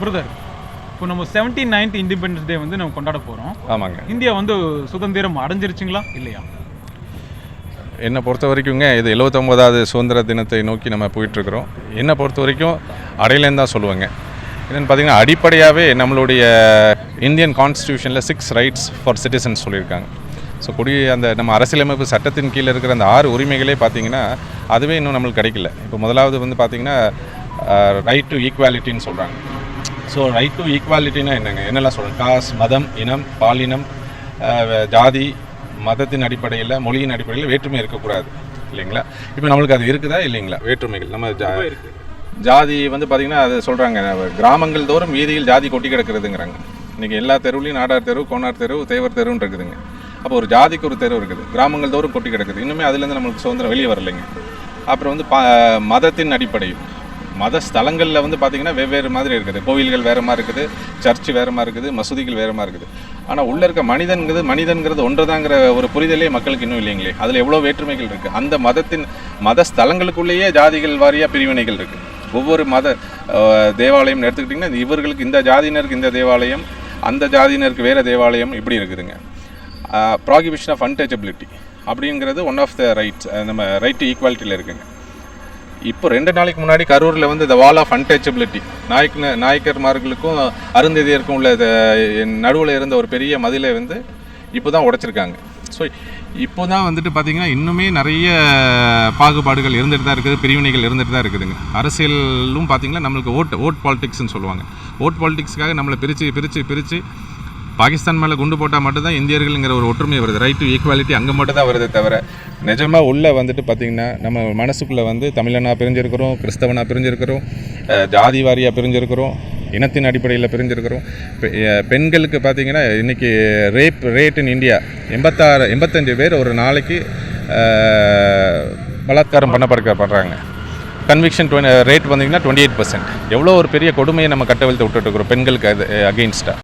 Brother, இப்போ நம்ம 79th independence day வந்து நம்ம கொண்டாட போகிறோம். ஆமாங்க. இந்தியா வந்து சுதந்திரம் அடைஞ்சிருச்சுங்களா இல்லையா? என்னை பொறுத்த வரைக்குங்க இது 79வது சுதந்திர தினத்தை நோக்கி நம்ம போயிட்டுருக்குறோம். என்னை பொறுத்த வரைக்கும் அடையிலேன்னு தான் சொல்லுவேங்க. என்னென்னு பார்த்தீங்கன்னா, அடிப்படையாகவே நம்மளுடைய இந்தியன் கான்ஸ்டியூஷனில் 6 ரைட்ஸ் ஃபார் சிட்டிசன்ஸ் சொல்லியிருக்காங்க. ஸோ அந்த நம்ம அரசியலமைப்பு சட்டத்தின் கீழே இருக்கிற அந்த 6 உரிமைகளே பார்த்திங்கன்னா அதுவே இன்னும் நம்மளுக்கு கிடைக்கல. இப்போ முதலாவது வந்து பார்த்திங்கன்னா ரைட் டு ஈக்குவாலிட்டின்னு சொல்கிறாங்க. ஸோ ரைட் டு ஈக்குவாலிட்டின்னா என்னெல்லாம் சொல்கிறாங்க? காஸ்ட், மதம், இனம், பாலினம், ஜாதி, மதத்தின் அடிப்படையில், மொழியின் அடிப்படையில் வேற்றுமை இருக்கக்கூடாது இல்லைங்களா? இப்போ நம்மளுக்கு அது இருக்குதா இல்லைங்களா? வேற்றுமைகள் நம்ம ஜாதி வந்து பார்த்திங்கன்னா அது சொல்கிறாங்க, கிராமங்கள் தோறும் வீதியில் ஜாதி கொட்டி கிடக்கிறதுங்கிறாங்க. இன்றைக்கி எல்லா தெருவுலையும் நாடார் தெரு, கோனார் தெரு, தேவர் தெருன்னு இருக்குதுங்க. அப்போ ஒரு ஜாதிக்கு ஒரு தெரு இருக்குது, கிராமங்கள் தோறும் கொட்டி கிடக்குது. இன்னுமே அதுலேருந்து நம்மளுக்கு சுதந்திரம் வெளியே வரலைங்க. அப்புறம் வந்து மதத்தின் அடிப்படையில், மத ஸ்தலங்களில் வந்து பார்த்திங்கன்னா வெவ்வேறு மாதிரி இருக்குது. கோவில்கள் வேறு மாதிரி இருக்குது, சர்ச்சு வேறு மாதிரி இருக்குது, மசூதிகள் வேறு மாதிரி இருக்குது. ஆனால் உள்ளே இருக்க மனிதன்கிறது ஒன்று தாங்கிற ஒரு புரிதலே மக்களுக்கு இன்னும் இல்லைங்களே. அதில் எவ்வளோ வேற்றுமைகள் இருக்குது. அந்த மத ஸ்தலங்களுக்குள்ளேயே ஜாதிகள் வாரியாக பிரிவினைகள் இருக்குது. ஒவ்வொரு தேவாலயம் எடுத்துக்கிட்டிங்கன்னா இவர்களுக்கு இந்த ஜாதியினருக்கு இந்த தேவாலயம், அந்த ஜாதியினருக்கு வேறு தேவாலயம், இப்படி இருக்குதுங்க. ப்ராகிபிஷன் ஆஃப் அன்டச்சபிலிட்டி அப்படிங்கிறது ஒன் ஆஃப் த ரைட்ஸ், நம்ம ரைட் டு ஈக்குவாலிட்டியில் இருக்குங்க. இப்போ 2 நாளைக்கு முன்னாடி கரூரில் வந்து த வால் ஆஃப் அன்டச்சபிலிட்டி, நாயக்கர்மார்களுக்கும் அருந்ததியருக்கும் உள்ள நடுவில் இருந்த ஒரு பெரிய மதிலை வந்து இப்போ தான் உடைச்சிருக்காங்க. ஸோ இப்போ தான் வந்துட்டு பார்த்திங்கன்னா இன்னுமே நிறைய பாகுபாடுகள் இருந்துகிட்டு தான் இருக்குது, பிரிவினைகள் இருந்துகிட்டு தான் இருக்குதுங்க. அரசியலும் பார்த்திங்கன்னா நம்மளுக்கு ஓட் பாலிடிக்ஸ்ன்னு சொல்லுவாங்க. ஓட் பாலிடிக்ஸ்க்காக நம்மளை பிரித்து பாகிஸ்தான் மேலே குண்டு போட்டால் மட்டும்தான் இந்தியர்கள்ங்கிற ஒரு ஒற்றுமை வருது. ரைட் டு ஈக்குவாலிட்டி அங்கே மட்டும் தான் வருதே தவிர, நிஜமாக உள்ளே வந்துட்டு பார்த்திங்கன்னா நம்ம மனசுக்குள்ளே வந்து தமிழனாக பிரிஞ்சிருக்கிறோம், கிறிஸ்தவனாக பிரிஞ்சிருக்கிறோம், ஜாதி வாரியாக பிரிஞ்சிருக்கிறோம், இனத்தின் அடிப்படையில் பிரிஞ்சிருக்கிறோம். பெண்களுக்கு பார்த்திங்கன்னா இன்றைக்கி ரேட் இன் இந்தியா 85 பேர் ஒரு நாளைக்கு பலாத்காரம் பண்ணுறாங்க. கன்விக்ஷன் ரேட் வந்தீங்கன்னா 28%. எவ்வளோ ஒரு பெரிய கொடுமையை நம்ம கட்டவிழ்த்து விட்டுட்டு இருக்கிறோம் பெண்களுக்கு அகெயின்ஸ்டாக.